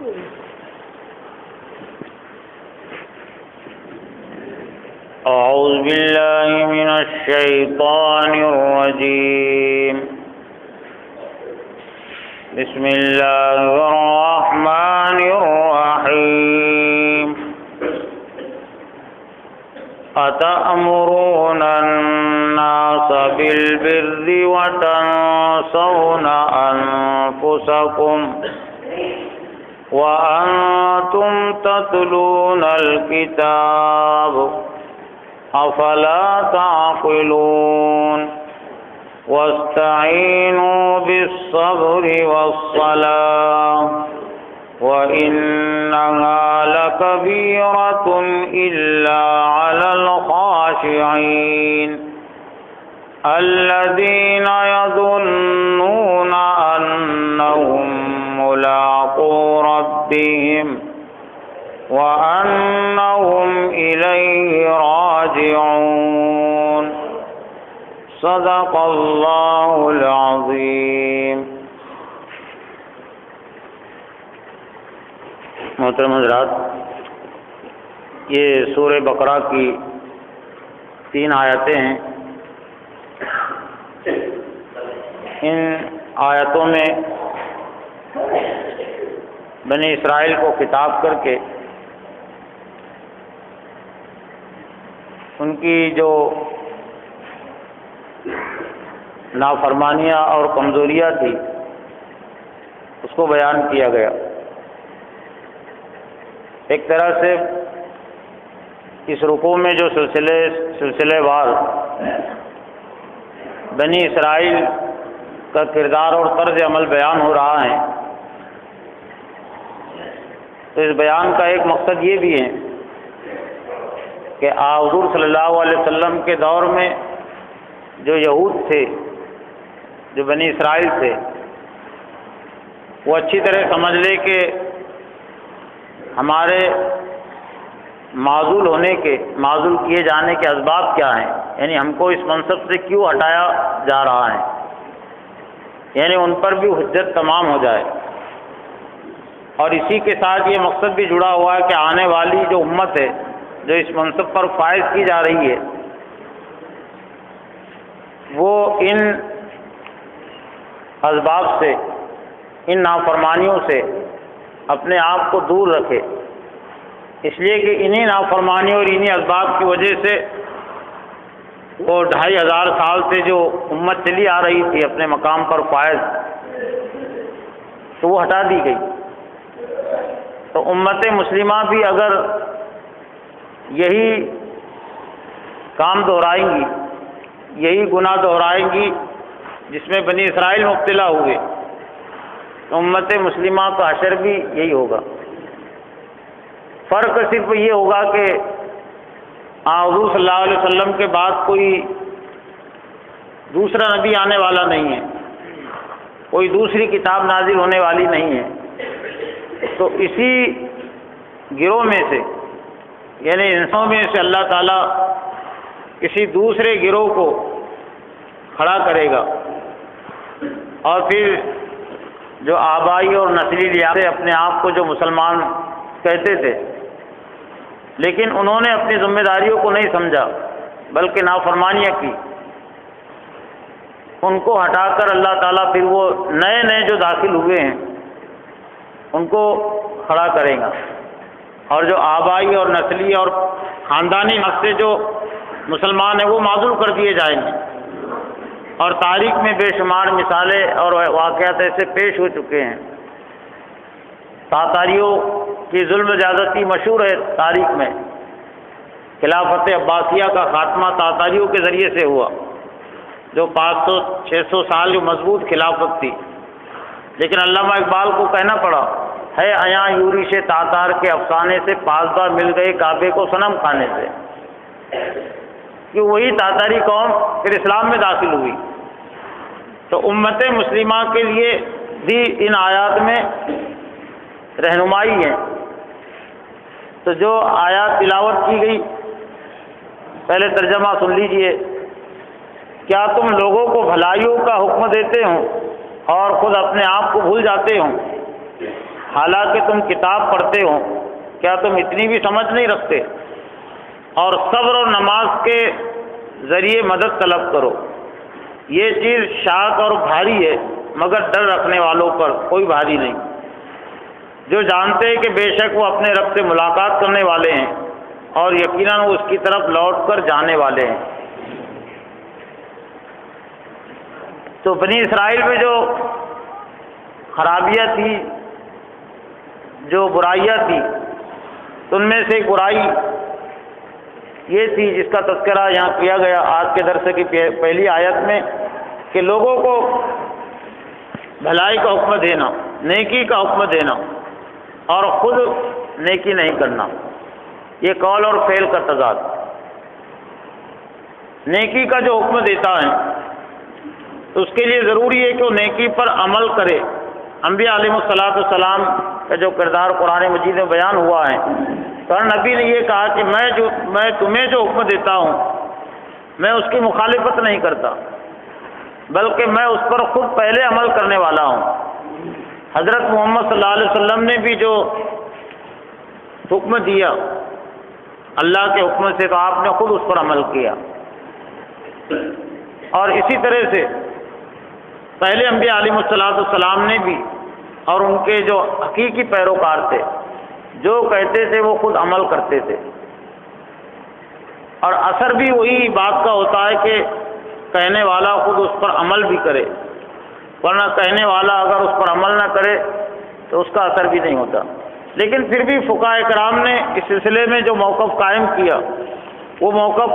أعوذ بالله من الشيطان الرجيم بسم الله الرحمن الرحيم أتأمرون الناس بالبر وتنسون أنفسكم وأنتم تتلون الكتاب أفلا تعقلون واستعينوا بالصبر والصلاة وإنها لكبيرة إلا على الخاشعين الذين يظنون أنهم ملاقو ربهم وأنهم إليه راجعون صدق اللہ العظیم۔ محترم حضرات، یہ سورہ بقرہ کی 3 آیتیں ہیں۔ ان آیتوں میں بنی اسرائیل کو خطاب کر کے ان کی جو نافرمانیاں اور کمزوریاں تھی اس کو بیان کیا گیا۔ ایک طرح سے اس رکوع میں جو سلسلے وار بنی اسرائیل کا کردار اور طرز عمل بیان ہو رہا ہے، تو اس بیان کا ایک مقصد یہ بھی ہے کہ حضور صلی اللہ علیہ وسلم کے دور میں جو یہود تھے، جو بنی اسرائیل تھے، وہ اچھی طرح سمجھ لے کہ ہمارے معزول کیے جانے کے اسباب کیا ہیں، یعنی ہم کو اس منصب سے کیوں ہٹایا جا رہا ہے، یعنی ان پر بھی حجت تمام ہو جائے۔ اور اسی کے ساتھ یہ مقصد بھی جڑا ہوا ہے کہ آنے والی جو امت ہے جو اس منصب پر فائز کی جا رہی ہے، وہ ان اسباب سے، ان نافرمانیوں سے اپنے آپ کو دور رکھے، اس لیے کہ انہی نافرمانیوں اور انہی اسباب کی وجہ سے وہ 2500 سال سے جو امت چلی آ رہی تھی اپنے مقام پر فائز، تو وہ ہٹا دی گئی۔ تو امت مسلمہ بھی اگر یہی کام دہرائیں گی، یہی گناہ دہرائیں گی جس میں بنی اسرائیل مبتلا ہوئے، تو امت مسلمہ کا حشر بھی یہی ہوگا۔ فرق صرف یہ ہوگا کہ حضور صلی اللہ علیہ وسلم کے بعد کوئی دوسرا نبی آنے والا نہیں ہے، کوئی دوسری کتاب نازل ہونے والی نہیں ہے، تو اسی گروہ میں سے، یعنی انسانوں میں سے اللہ تعالیٰ کسی دوسرے گروہ کو کھڑا کرے گا، اور پھر جو آبائی اور نسلی لحاظ سے اپنے آپ کو جو مسلمان کہتے تھے لیکن انہوں نے اپنی ذمہ داریوں کو نہیں سمجھا بلکہ نافرمانیاں کی، ان کو ہٹا کر اللہ تعالیٰ پھر وہ نئے جو داخل ہوئے ہیں ان کو کھڑا کرے گا، اور جو آبائی اور نسلی اور خاندانی حق سے جو مسلمان ہیں وہ معذور کر دیے جائیں گے۔ اور تاریخ میں بے شمار مثالیں اور واقعات ایسے پیش ہو چکے ہیں۔ تاتاریوں کی ظلم زیادتی مشہور ہے تاریخ میں، خلافت عباسیہ کا خاتمہ تاتاریوں کے ذریعے سے ہوا، جو 500-600 سال جو مضبوط خلافت تھی، لیکن علامہ اقبال کو کہنا پڑا ہے عیاں یورش تاتار کے افسانے سے پاسباں مل گئے کعبے کو صنم کھانے سے، کہ وہی تاتاری قوم پھر اسلام میں داخل ہوئی۔ تو امت مسلمہ کے لیے بھی ان آیات میں رہنمائی ہے۔ تو جو آیات تلاوت کی گئی، پہلے ترجمہ سن لیجئے۔ کیا تم لوگوں کو بھلائیوں کا حکم دیتے ہو اور خود اپنے آپ کو بھول جاتے ہو؟ حالانکہ تم کتاب پڑھتے ہو، کیا تم اتنی بھی سمجھ نہیں رکھتے؟ اور صبر اور نماز کے ذریعے مدد طلب کرو، یہ چیز شاق اور بھاری ہے، مگر ڈر رکھنے والوں پر کوئی بھاری نہیں، جو جانتے ہیں کہ بے شک وہ اپنے رب سے ملاقات کرنے والے ہیں اور یقیناً وہ اس کی طرف لوٹ کر جانے والے ہیں۔ تو بنی اسرائیل میں جو خرابیاں تھی، جو برائیاں تھی، تو ان میں سے ایک برائی یہ تھی جس کا تذکرہ یہاں کیا گیا آج کے درس کی پہلی آیت میں، کہ لوگوں کو بھلائی کا حکم دینا، نیکی کا حکم دینا اور خود نیکی نہیں کرنا، یہ قول اور فعل کا تضاد۔ نیکی کا جو حکم دیتا ہے تو اس کے لیے ضروری ہے کہ وہ نیکی پر عمل کرے۔ انبیاء علیہ السلام کا جو کردار قرآن مجید میں بیان ہوا ہے، تو ہر نبی نے یہ کہا کہ میں تمہیں جو حکم دیتا ہوں میں اس کی مخالفت نہیں کرتا، بلکہ میں اس پر خود پہلے عمل کرنے والا ہوں۔ حضرت محمد صلی اللہ علیہ وسلم نے بھی جو حکم دیا اللہ کے حکم سے، تو آپ نے خود اس پر عمل کیا۔ اور اسی طرح سے پہلے انبیاء علیہ السلام نے بھی، اور ان کے جو حقیقی پیروکار تھے، جو کہتے تھے وہ خود عمل کرتے تھے، اور اثر بھی وہی بات کا ہوتا ہے کہ کہنے والا خود اس پر عمل بھی کرے، ورنہ کہنے والا اگر اس پر عمل نہ کرے تو اس کا اثر بھی نہیں ہوتا۔ لیکن پھر بھی فقہاء کرام نے اس سلسلے میں جو موقف قائم کیا، وہ موقف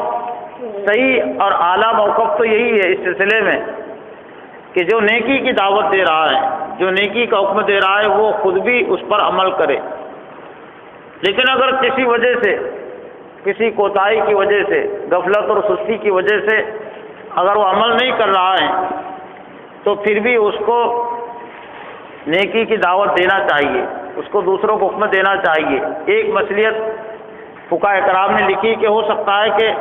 صحیح اور اعلیٰ موقف تو یہی ہے اس سلسلے میں کہ جو نیکی کی دعوت دے رہا ہے، جو نیکی کا حکم دے رہا ہے، وہ خود بھی اس پر عمل کرے۔ لیکن اگر کسی وجہ سے، کسی کوتاہی کی وجہ سے، غفلت اور سستی کی وجہ سے اگر وہ عمل نہیں کر رہا ہے تو پھر بھی اس کو نیکی کی دعوت دینا چاہیے، اس کو دوسروں کو حکم دینا چاہیے۔ ایک مصلحت فقہاء کرام نے لکھی کہ ہو سکتا ہے کہ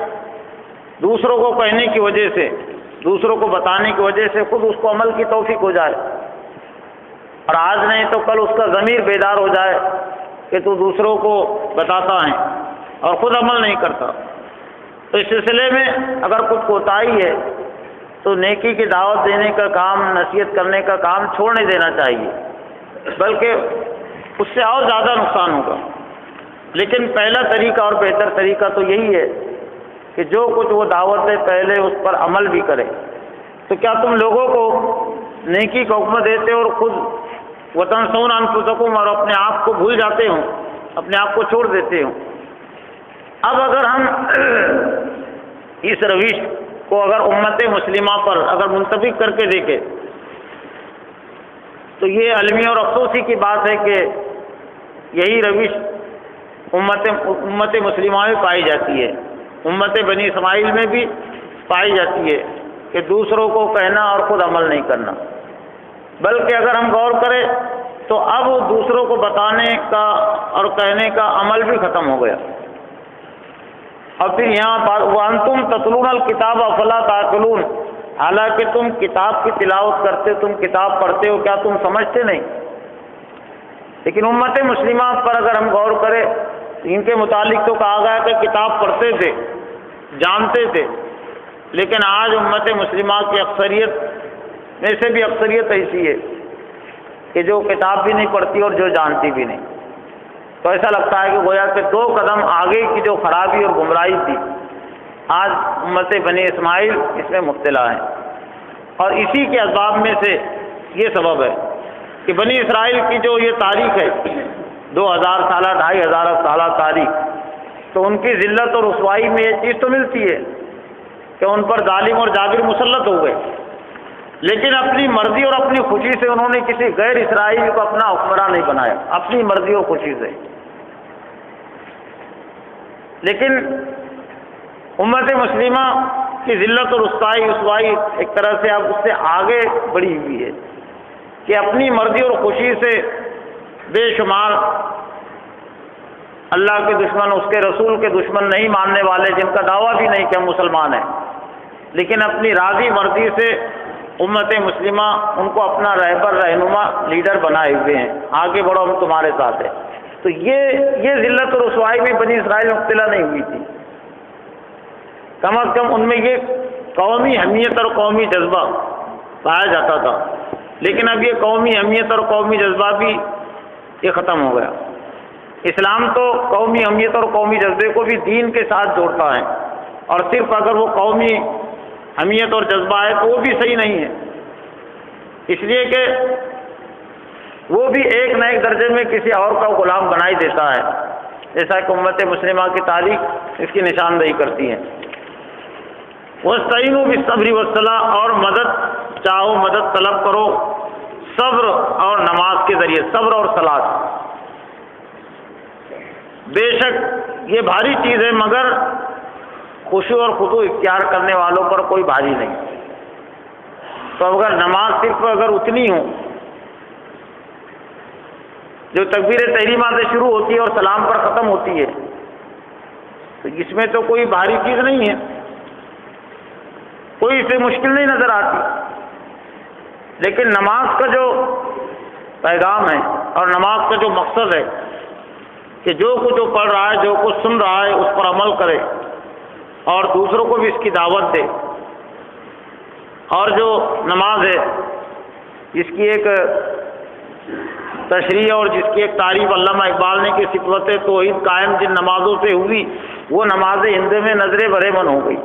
دوسروں کو کہنے کی وجہ سے، دوسروں کو بتانے کی وجہ سے خود اس کو عمل کی توفیق ہو جائے، اور آج نہیں تو کل اس کا ضمیر بیدار ہو جائے کہ تو دوسروں کو بتاتا ہے اور خود عمل نہیں کرتا۔ تو اس سلسلے میں اگر کچھ کوتاہی ہے تو نیکی کی دعوت دینے کا کام، نصیحت کرنے کا کام چھوڑ نہیں دینا چاہیے، بلکہ اس سے اور زیادہ نقصان ہوگا۔ لیکن پہلا طریقہ اور بہتر طریقہ تو یہی ہے کہ جو کچھ وہ دعوت دے پہلے اس پر عمل بھی کرے۔ تو کیا تم لوگوں کو نیکی کا حکم دیتے ہو اور خود وتنسون انفسکم، اور اپنے آپ کو بھول جاتے ہو، اپنے آپ کو چھوڑ دیتے ہو؟ اب اگر ہم اس روش کو اگر امت مسلمہ پر اگر منطبق کر کے دیکھیں تو یہ علمی اور افسوسی کی بات ہے کہ یہی روش امت مسلمہ میں پائی جاتی ہے، امت بنی اسماعیل میں بھی پائی جاتی ہے کہ دوسروں کو کہنا اور خود عمل نہیں کرنا۔ بلکہ اگر ہم غور کریں تو اب دوسروں کو بتانے کا اور کہنے کا عمل بھی ختم ہو گیا۔ اور پھر یہاں پر وَأَنْتُمْ تَتْلُونَ الْكِتَابَ أَفَلَا تَعْقِلُونَ، حالانکہ تم کتاب کی تلاوت کرتے، تم کتاب پڑھتے ہو، کیا تم سمجھتے نہیں؟ لیکن امت مسلمہ پر اگر ہم غور کریں ان کے متعلق تو کہا گیا کہ کتاب پڑھتے تھے، جانتے تھے، لیکن آج امت مسلمہ کی اکثریت میں سے بھی اکثریت ایسی ہے کہ جو کتاب بھی نہیں پڑھتی اور جو جانتی بھی نہیں۔ تو ایسا لگتا ہے کہ گویا کہ دو قدم آگے کی جو خرابی اور گمراہی تھی، آج امت بنی اسماعیل اس میں مبتلا ہے۔ اور اسی کے اسباب میں سے یہ سبب ہے کہ بنی اسرائیل کی جو یہ تاریخ ہے 2000 سالہ 2500 سالہ تاریخ، تو ان کی ذلت اور رسوائی میں یہ چیز تو ملتی ہے کہ ان پر ظالم اور جابر مسلط ہو گئے، لیکن اپنی مرضی اور اپنی خوشی سے انہوں نے کسی غیر اسرائیلی کو اپنا حکمراں نہیں بنایا، اپنی مرضی اور خوشی سے۔ لیکن امت مسلمہ کی ذلت اور رسوائی ایک طرح سے اب اس سے آگے بڑھی ہوئی ہے کہ اپنی مرضی اور خوشی سے بے شمار اللہ کے دشمن، اس کے رسول کے دشمن نہیں ماننے والے، جن کا دعویٰ بھی نہیں کہ ہم مسلمان ہیں، لیکن اپنی راضی مرضی سے امت مسلمہ ان کو اپنا رہبر رہنما لیڈر بنائے ہوئے ہیں، آگے بڑھو ہم تمہارے ساتھ ہیں۔ تو یہ ذلت اور رسوائی میں بنی اسرائیل مبتلا نہیں ہوئی تھی، کم از کم ان میں یہ قومی حمیت اور قومی جذبہ پایا جاتا تھا۔ لیکن اب یہ قومی حمیت اور قومی جذبہ بھی یہ ختم ہو گیا۔ اسلام تو قومی حمیت اور قومی جذبے کو بھی دین کے ساتھ جوڑتا ہے، اور صرف اگر وہ قومی حمیت اور جذبہ ہے تو وہ بھی صحیح نہیں ہے، اس لیے کہ وہ بھی ایک نہ ایک درجے میں کسی اور کا غلام بنائی دیتا ہے، جیسا کہ امت مسلمہ کی تاریخ اس کی نشاندہی کرتی ہے۔ وَاسْتَعِینُوا بِالصَّبْرِ وَالصَّلَاةِ، اور مدد چاہو، مدد طلب کرو صبر اور نماز کے ذریعے، صبر اور صلاۃ۔ بے شک یہ بھاری چیز ہے، مگر خشوع اور خضوع اختیار کرنے والوں پر کوئی بھاری نہیں۔ تو اگر نماز صرف اگر اتنی ہو جو تکبیر تحریمہ سے شروع ہوتی ہے اور سلام پر ختم ہوتی ہے، تو اس میں تو کوئی بھاری چیز نہیں ہے، کوئی اسے مشکل نہیں نظر آتی۔ لیکن نماز کا جو پیغام ہے اور نماز کا جو مقصد ہے کہ جو کچھ وہ پڑھ رہا ہے، جو کچھ سن رہا ہے، اس پر عمل کرے اور دوسروں کو بھی اس کی دعوت دے۔ اور جو نماز ہے جس کی ایک تشریح اور جس کی ایک تعریف علامہ اقبال نے کہ صفت توحید قائم جن نمازوں سے ہوئی، وہ نماز ہند میں نظر برہمن ہو گئی۔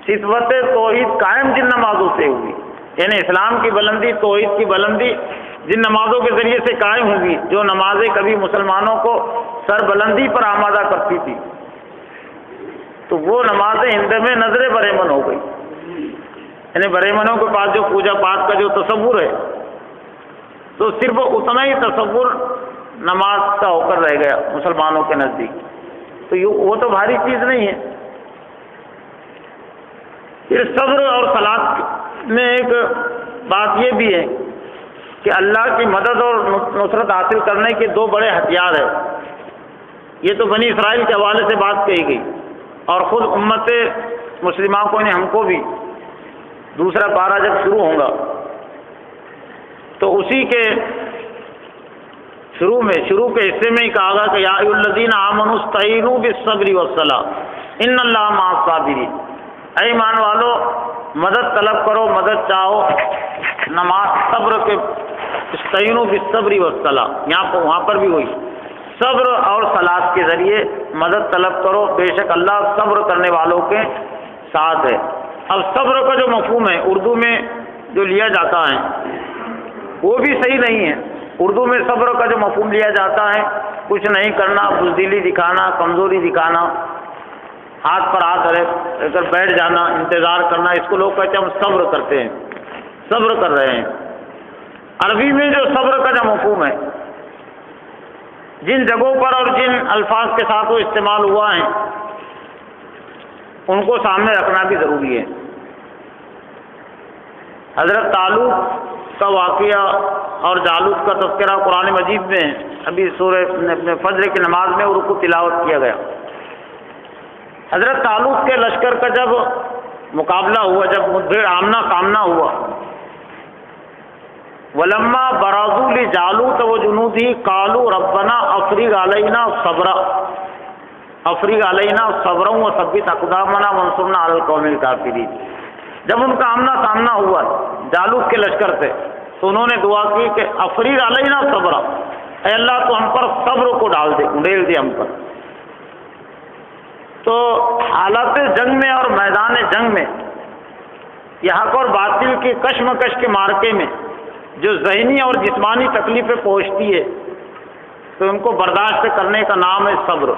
صفت توحید قائم جن نمازوں سے ہوئی، یعنی اسلام کی بلندی، توحید کی بلندی جن نمازوں کے ذریعے سے قائم ہوگی، جو نمازیں کبھی مسلمانوں کو سر بلندی پر آمادہ کرتی تھی، تو وہ نمازیں ہند میں نظر برہمن ہو گئی۔ یعنی برہمنوں کے پاس جو پوجا پاٹ کا جو تصور ہے، تو صرف اتنا ہی تصور نماز کا ہو کر رہ گیا مسلمانوں کے نزدیک، تو وہ تو بھاری چیز نہیں ہے۔ پھر صبر اور صلاۃ میں ایک بات یہ بھی ہے کہ اللہ کی مدد اور نصرت حاصل کرنے کے دو بڑے ہتھیار ہیں۔ یہ تو بنی اسرائیل کے حوالے سے بات کہی گئی، اور خود امت مسلمہ کو نے ہم کو بھی دوسرا پارہ جب شروع ہوگا تو اسی کے شروع کے حصے میں ہی کہا گا کہ یا ایھا الذین آمنوا استعینوا بالصبر والصلاۃ ان اللہ مع الصابرین، اے ایمان والو مدد طلب کرو، مدد چاہو نماز صبر کے، استعینوا بالصبر والصلاۃ، وہاں پر بھی وہی صبر اور صلاۃ کے ذریعے مدد طلب کرو، بے شک اللہ صبر کرنے والوں کے ساتھ ہے۔ اب صبر کا جو مفہوم ہے اردو میں جو لیا جاتا ہے وہ بھی صحیح نہیں ہے۔ اردو میں صبر کا جو مفہوم لیا جاتا ہے کچھ نہیں کرنا، بزدلی دکھانا، کمزوری دکھانا، ہاتھ پر ہاتھ رکھ کر بیٹھ جانا، انتظار کرنا، اس کو لوگ کہتے ہیں ہم صبر کرتے ہیں، صبر کر رہے ہیں۔ عربی میں جو صبر کا جو مفہوم ہے، جن جگہوں پر اور جن الفاظ کے ساتھ وہ استعمال ہوا ہے ان کو سامنے رکھنا بھی ضروری ہے۔ حضرت طالوت کا واقعہ اور جالوت کا تذکرہ قرآن مجید میں ابھی سورہ اپنے فجر کی نماز میں رکوع تلاوت کیا گیا۔ حضرت طالوت کے لشکر کا جب مقابلہ ہوا، جب مدبھیڑ آمنا سامنا ہوا، وَلَمَّا بَرَزُوا لِجَالُوتَ وَجُنُودِهِ قَالُوا رَبَّنَا أَفْرِغْ عَلَيْنَا صَبْرًا وَثَبِّتْ أَقْدَامَنَا وَانصُرْنَا عَلَى الْقَوْمِ الْكَافِرِينَ۔ جب ان کا آمنا سامنا ہوا جالوت کے لشکر سے، تو انہوں نے دعا کی کہ افریغ علینا صبرا، اے اللہ تو ہم پر صبر کو ڈال دے، اڈیل دے ہم پر۔ تو حالات جنگ میں اور میدان جنگ میں یہ حق اور باطل کی کشمکش کے مارکے میں جو ذہنی اور جسمانی تکلیفیں پہنچتی ہے تو ان کو برداشت کرنے کا نام ہے صبر۔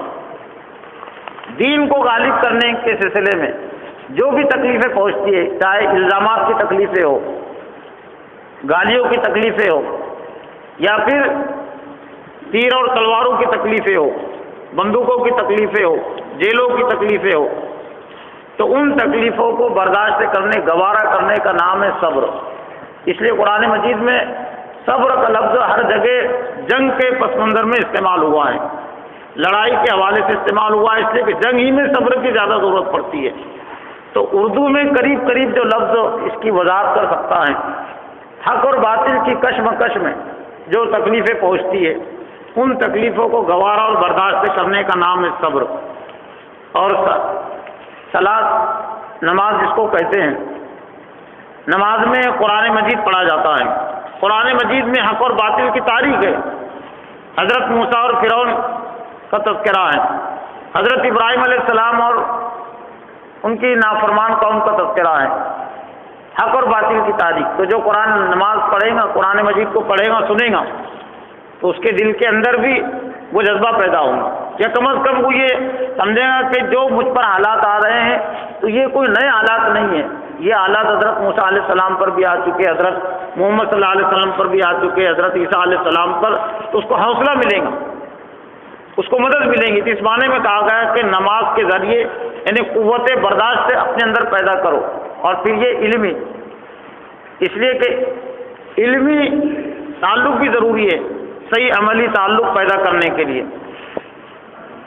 دین کو غالب کرنے کے سلسلے میں جو بھی تکلیفیں پہنچتی ہے، چاہے الزامات کی تکلیفیں ہو، گالیوں کی تکلیفیں ہو، یا پھر تیر اور تلواروں کی تکلیفیں ہو، بندوقوں کی تکلیفیں ہو، جیلوں کی تکلیفیں ہو، تو ان تکلیفوں کو برداشت کرنے، گوارا کرنے کا نام ہے صبر۔ اس لیے قرآن مجید میں صبر کا لفظ ہر جگہ جنگ کے پس منظر میں استعمال ہوا ہے، لڑائی کے حوالے سے استعمال ہوا ہے، اس لیے کہ جنگ ہی میں صبر کی زیادہ ضرورت پڑتی ہے۔ تو تو اردو میں قریب قریب جو لفظ اس کی وضاحت کر سکتا ہے، حق اور باطل کی کشمکش میں جو تکلیفیں پہنچتی ہے، ان تکلیفوں کو گوارا اور برداشت کرنے کا نام ہے صبر۔ اور صلاۃ، نماز جس کو کہتے ہیں، نماز میں قرآن مجید پڑھا جاتا ہے۔ قرآن مجید میں حق اور باطل کی تاریخ ہے، حضرت موسیٰ اور فرعون کا تذکرہ ہے، حضرت ابراہیم علیہ السلام اور ان کی نافرمان قوم کا تذکرہ ہے، حق اور باطل کی تاریخ۔ تو جو قرآن نماز پڑھے گا، قرآن مجید کو پڑھے گا، سنے گا، تو اس کے دل کے اندر بھی وہ جذبہ پیدا ہوگا، یا کم از کم وہ یہ سمجھے گا کہ جو مجھ پر حالات آ رہے ہیں تو یہ کوئی نئے حالات نہیں ہیں، یہ حالات حضرت موسیٰ علیہ السلام پر بھی آ چکے، حضرت محمد صلی اللہ علیہ وسلم پر بھی آ چکے، حضرت عیسیٰ علیہ السلام پر، تو اس کو حوصلہ ملے گا، اس کو مدد ملے گی۔ تو اس معنی میں کہا گیا کہ نماز کے ذریعے یعنی قوت برداشت سے اپنے اندر پیدا کرو، اور پھر یہ علمی، اس لیے کہ علمی تعلق بھی ضروری ہے صحیح عملی تعلق پیدا کرنے کے لیے۔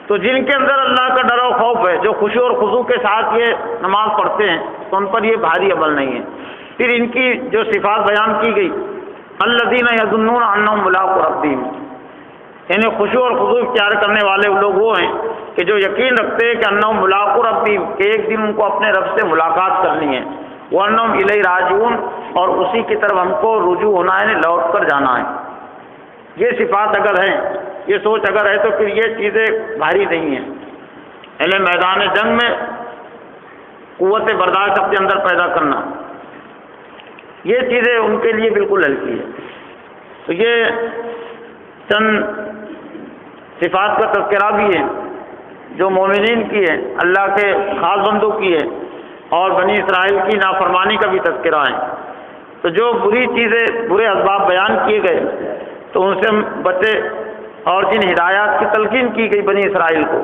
تو جن کے اندر اللہ کا ڈر و خوف ہے، جو خشوع اور خضوع کے ساتھ یہ نماز پڑھتے ہیں، تو ان پر یہ بھاری عمل نہیں ہے۔ پھر ان کی جو صفات بیان کی گئی، الذین یظنون انہم ملاقو ربہم، یعنی خشوع اور خضوع اختیار کرنے والے لوگ وہ ہیں کہ جو یقین رکھتے ہیں کہ انہم ملاقو ربہم، کہ ایک دن ان کو اپنے رب سے ملاقات کرنی ہے، وانہم الیہ راجعون، اور اسی کی طرف ہم کو رجوع ہونا ہے، یعنی لوٹ کر جانا ہے۔ یہ صفات اگر ہیں، یہ سوچ اگر ہے، تو پھر یہ چیزیں بھاری نہیں ہیں۔ یعنی میدان جنگ میں قوت برداشت اپنے اندر پیدا کرنا، یہ چیزیں ان کے لیے بالکل ہلکی ہے۔ تو یہ چند صفات کا تذکرہ بھی ہے جو مومنین کی ہے، اللہ کے خاص بندوں کی ہے، اور بنی اسرائیل کی نافرمانی کا بھی تذکرہ ہے۔ تو جو بری چیزیں، برے اسباب بیان کیے گئے تو ان سے بچے، اور جن ہدایات کی تلقین کی گئی بنی اسرائیل کو،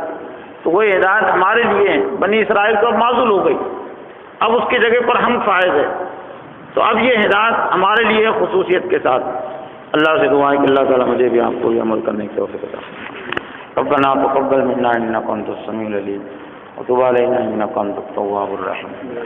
تو وہ ہدایت ہمارے لیے ہیں۔ بنی اسرائیل تو اب معزول ہو گئی، اب اس کی جگہ پر ہم فائز ہیں، تو اب یہ ہدایت ہمارے لیے خصوصیت کے ساتھ۔ اللہ سے دعا ہے کہ اللہ تعالیٰ مجھے بھی آپ کو بھی عمل کرنے کی توفیق عطا فرمائے۔ ربنا تقبل منا انک انت السمیع العلیم وتب علینا انک انت التواب الرحیم۔